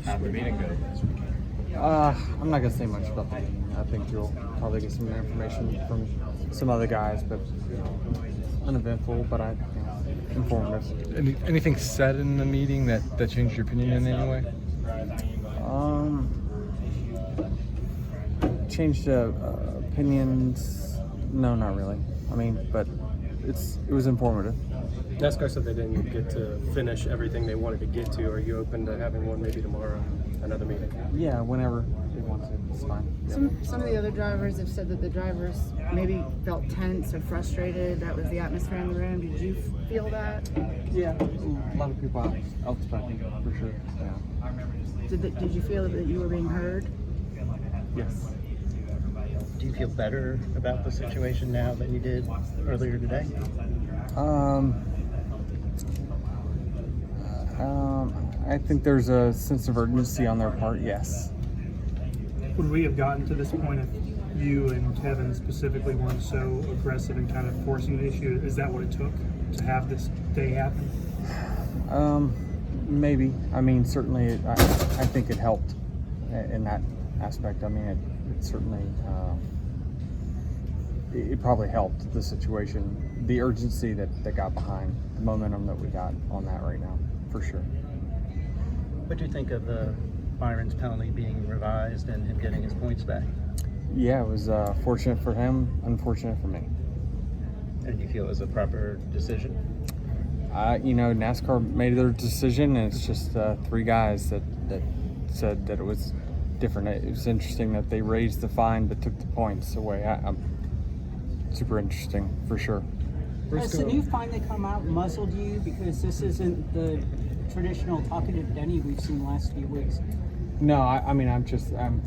How'd the meeting go this weekend? I'm not gonna say much about the meeting. I think you'll probably get some information from some other guys, but uneventful, but informative. Anything said in the meeting that changed your opinion in any way? Changed opinions? No, not really. I mean, but it was informative. NASCAR said they didn't get to finish everything they wanted to get to. Are you open to having one maybe tomorrow, another meeting? Yeah, whenever they want to, it's fine. Yeah. Some of the other drivers have said that the drivers maybe felt tense or frustrated. That was the atmosphere in the room. Did you feel that? Yeah, a lot of people out expecting for sure. Yeah. Did you feel that you were being heard? Yes. Do you feel better about the situation now than you did earlier today? I think there's a sense of urgency on their part, yes. Would we have gotten to this point if you and Kevin specifically weren't so aggressive and kind of forcing the issue? Is that what it took to have this day happen? Maybe. I mean, certainly, I think it helped in that aspect. I mean, it certainly, it probably helped the situation, the urgency that got behind the momentum that we got on that right now, for sure. What do you think of Byron's penalty being revised and him getting his points back? Yeah, it was fortunate for him, unfortunate for me. And do you feel it was a proper decision? NASCAR made their decision, and it's just three guys that said that it was different. It was interesting that they raised the fine but took the points away. I'm super interesting, for sure. Has the new fine that come out muzzled you? Because this isn't the traditional talkative Denny we've seen the last few weeks. No, I'm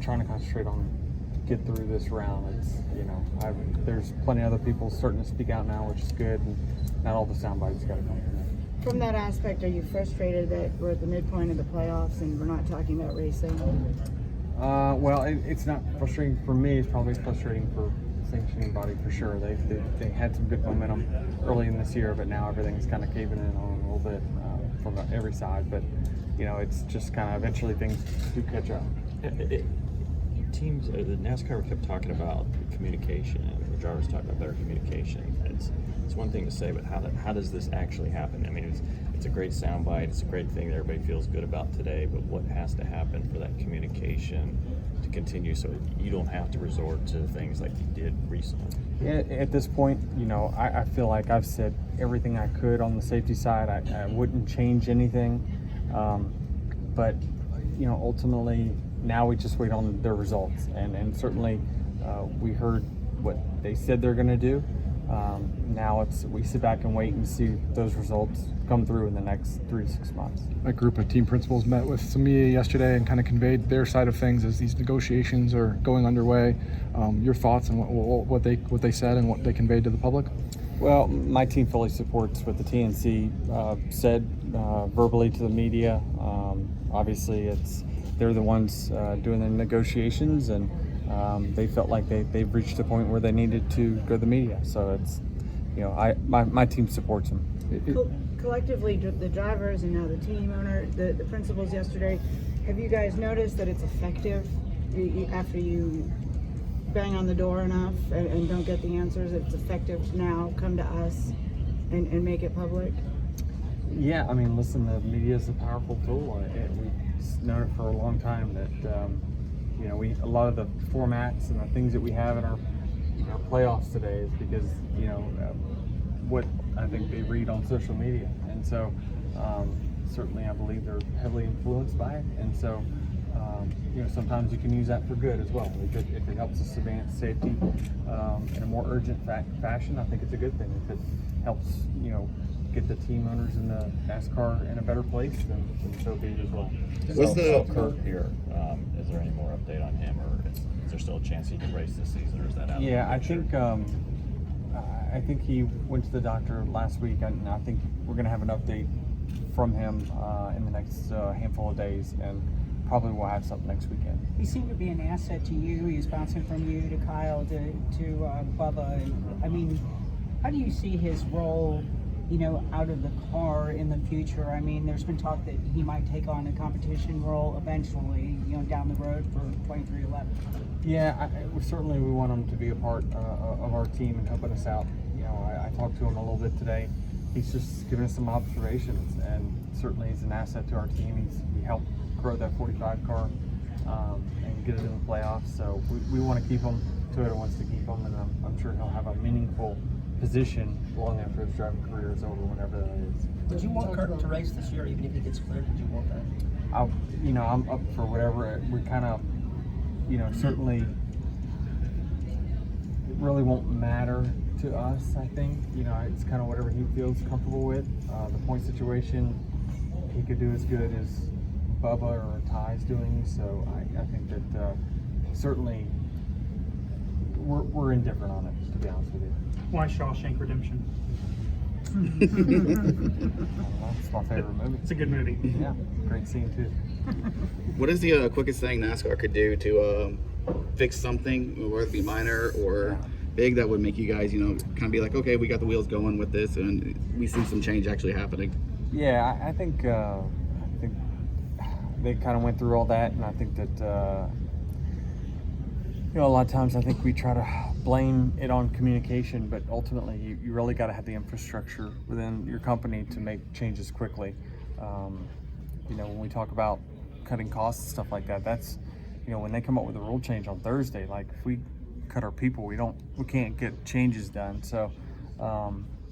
trying to concentrate on get through this round. It's, there's plenty of other people starting to speak out now, which is good, and not all the sound bites got to come from there. From that aspect, are you frustrated that we're at the midpoint of the playoffs and we're not talking about racing? Well, it's not frustrating for me. It's probably frustrating for the sanctioning body for sure. They had some good momentum early in this year, but now everything's kind of caving in on them a little bit from every side. But it's just kind of eventually things do catch up. Teams, the NASCAR kept talking about communication, and the drivers talked about better communication. It's one thing to say, but how does this actually happen? I mean, it's a great soundbite. It's a great thing that everybody feels good about today. But what has to happen for that communication to continue so you don't have to resort to things like you did recently? Yeah, at this point, I feel like I've said everything I could on the safety side. I wouldn't change anything, but ultimately. Now we just wait on their results, and certainly we heard what they said they're going to do. Now we sit back and wait and see those results come through in the next 3 to 6 months. A group of team principals met with some media yesterday and kind of conveyed their side of things as these negotiations are going underway. Your thoughts on what they said and what they conveyed to the public? Well, my team fully supports what the TNC said verbally to the media. Obviously, they're the ones doing the negotiations, and they felt like they've reached a point where they needed to go to the media. So it's, my team supports them. Collectively, the drivers and now the team owner, the principals yesterday, have you guys noticed that it's effective after you bang on the door enough and don't get the answers? It's effective now. Come to us and make it public. Yeah, listen, the media is a powerful tool. We've known it for a long time that a lot of the formats and the things that we have in our playoffs today is because what I think they read on social media, and so certainly I believe they're heavily influenced by it, and so sometimes you can use that for good as well. If it helps us advance safety in a more urgent fashion, I think it's a good thing. If it helps get the team owners in the NASCAR in a better place, then so be it as well. What's the Kurt here? Is there any more update on him, or is there still a chance he can race this season, or is that out? Yeah, I think he went to the doctor last week, and I think we're going to have an update from him in the next handful of days, and probably we'll have something next weekend. He seemed to be an asset to you. He was bouncing from you to Kyle to Bubba. How do you see his role? out of the car in the future? I mean, there's been talk that he might take on a competition role eventually, down the road for 2311. Yeah, certainly we want him to be a part of our team and helping us out. I talked to him a little bit today. He's just giving us some observations, and certainly he's an asset to our team. He helped grow that 45 car and get it in the playoffs. So we want to keep him. Toyota wants to keep him, and I'm sure he'll have a meaningful position long after his driving career is over, whenever that is. Did you want Kurt to race this year, even if he gets cleared? Did you want that? I'm up for whatever. We kind of, certainly it really won't matter to us. I think, it's kind of whatever he feels comfortable with. The point situation, he could do as good as Bubba or Ty's doing. So I think that certainly we're indifferent on it, to be honest with you. Why Shawshank Redemption? It's my favorite movie. It's a good movie. Yeah, great scene too. What is the quickest thing NASCAR could do to fix something, whether it be minor or big, that would make you guys, kind of be like, okay, we got the wheels going with this, and we see some change actually happening? Yeah, I think they kind of went through all that, and I think that a lot of times I think we try to blame it on communication, but ultimately you really got to have the infrastructure within your company to make changes quickly. When we talk about cutting costs and stuff like that, that's when they come up with a rule change on Thursday, like if we cut our people, we can't get changes done. So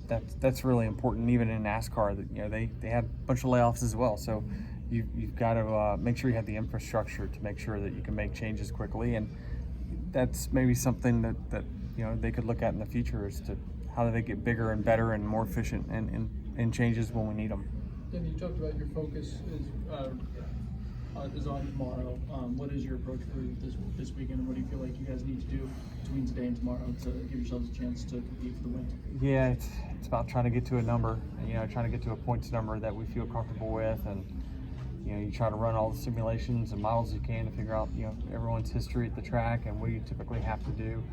that's really important. Even in NASCAR, they had a bunch of layoffs as well. So you've got to make sure you have the infrastructure to make sure that you can make changes quickly, and that's maybe something that they could look at in the future, as to how do they get bigger and better and more efficient and changes when we need them. Denny, you talked about your focus is on tomorrow. What is your approach for this weekend, and what do you feel like you guys need to do between today and tomorrow to give yourselves a chance to compete for the win? Yeah, it's about trying to get to a number, trying to get to a points number that we feel comfortable with, and you try to run all the simulations and models you can to figure out everyone's history at the track and what you typically have to do.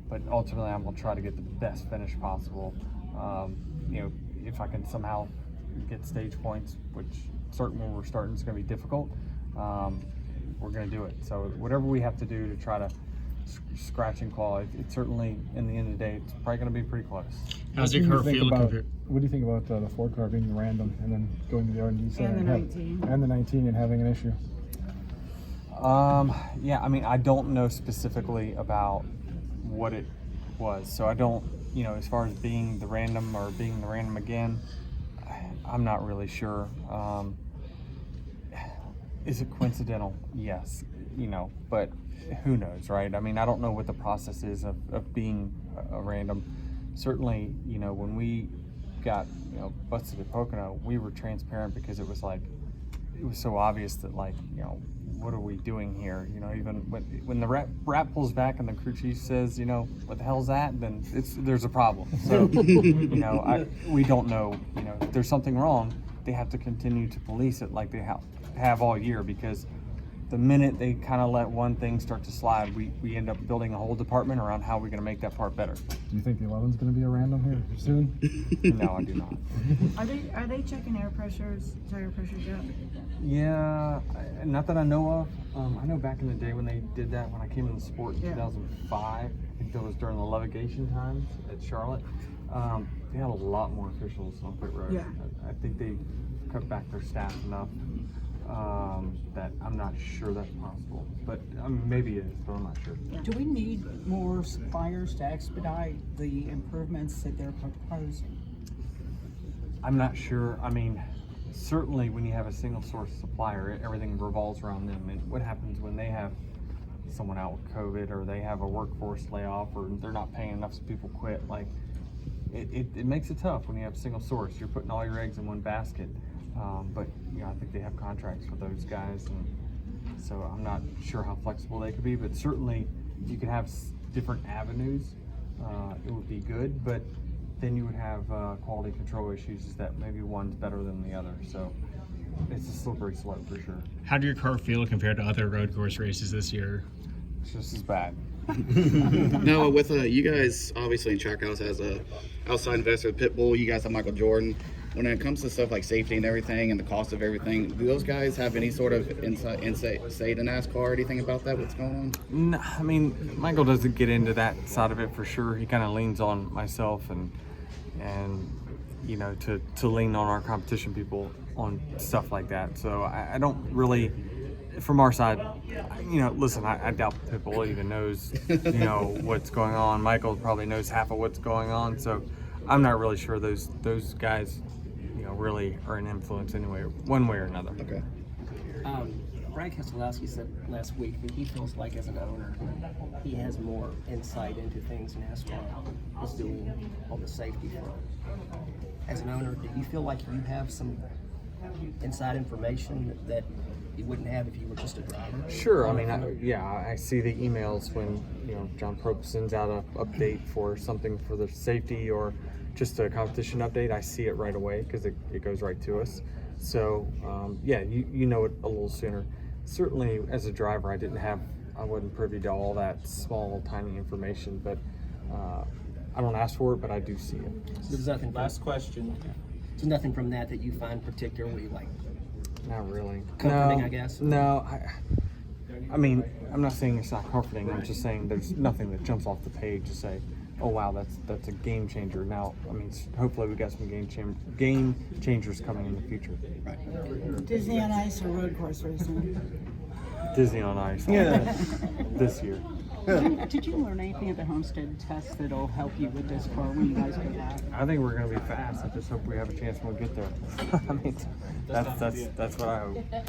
But ultimately, I'm going to try to get the best finish possible. If I can somehow get stage points, which certain when we're starting is going to be difficult, we're going to do it. So whatever we have to do to try to scratch and claw, it's certainly, in the end of the day, it's probably going to be pretty close. How's your car feel? What do you think about the Ford car being random and then going to the R&D center And the 19 and having an issue? Yeah, I don't know specifically about what it was, so I don't, as far as being the random or being the random again, I'm not really sure. Is it coincidental? Yes, but who knows, right? I don't know what the process is of being a random. Certainly, when we got, busted at Pocono, we were transparent, because it was so obvious that, what are we doing here? Even when the rap pulls back and the crew chief says, what the hell's that? Then there's a problem. So, we don't know, if there's something wrong, they have to continue to police it like they have all year, because the minute they kind of let one thing start to slide, we end up building a whole department around how we're going to make that part better. Do you think the 11's going to be a random here soon? No, I do not. Are they checking tire pressures yet? Yeah, not that I know of. I know back in the day when they did that, when I came in the sport in 2005, I think that was during the Levigation times at Charlotte. They had a lot more officials on pit road. Yeah. I think they cut back their staff enough that I'm not sure that's possible. But maybe it is, but I'm not sure. Do we need more suppliers to expedite the improvements that they're proposing? I'm not sure. Certainly when you have a single source supplier, everything revolves around them. And what happens when they have someone out with COVID, or they have a workforce layoff, or they're not paying enough so people quit? It makes it tough when you have a single source. You're putting all your eggs in one basket. But I think they have contracts for those guys, and so I'm not sure how flexible they could be. But certainly, if you could have different avenues, it would be good. But then you would have quality control issues, that maybe one's better than the other. So it's a slippery slope for sure. How do your car feel compared to other road course races this year? It's just as bad. No, with you guys obviously in Trackhouse as a outside investor, Pitbull, you guys have Michael Jordan. When it comes to stuff like safety and everything and the cost of everything, do those guys have any sort of insight say to NASCAR or anything about that? What's going on? No, I mean, Michael doesn't get into that side of it for sure. He kind of leans on myself and you know, to lean on our competition people on stuff like that. So I don't really, from our side, you know, listen, I doubt Pitbull even knows, you know, what's going on. Michael probably knows half of what's going on. So I'm not really sure those guys, you know, really are an influence anyway, one way or another. Okay. Brad Keselowski said last week that he feels like as an owner, he has more insight into things NASCAR is doing on the safety front. As an owner, do you feel like you have some inside information that you wouldn't have if you were just a driver? Sure. I mean, I see the emails when, you know, John Probst sends out an update for something for the safety or just a competition update. I see it right away because it goes right to us. So, yeah, you know it a little sooner. Certainly, as a driver, I wasn't privy to all that small, tiny information, but I don't ask for it, but I do see it. There's nothing. Last question. There's nothing from that you find particularly like Not really. comforting, No, I guess. No, I mean, I'm not saying it's not comforting. I'm just saying there's nothing that jumps off the page to say, oh wow, that's a game changer. Now, I mean, hopefully we got some game changers coming in the future. Disney on Ice or road course racing? Disney on Ice. Yeah. This year. Did you learn anything at the Homestead test that'll help you with this car when you guys go back? I think we're going to be fast. I just hope we have a chance when we get there. I mean, that's what I hope.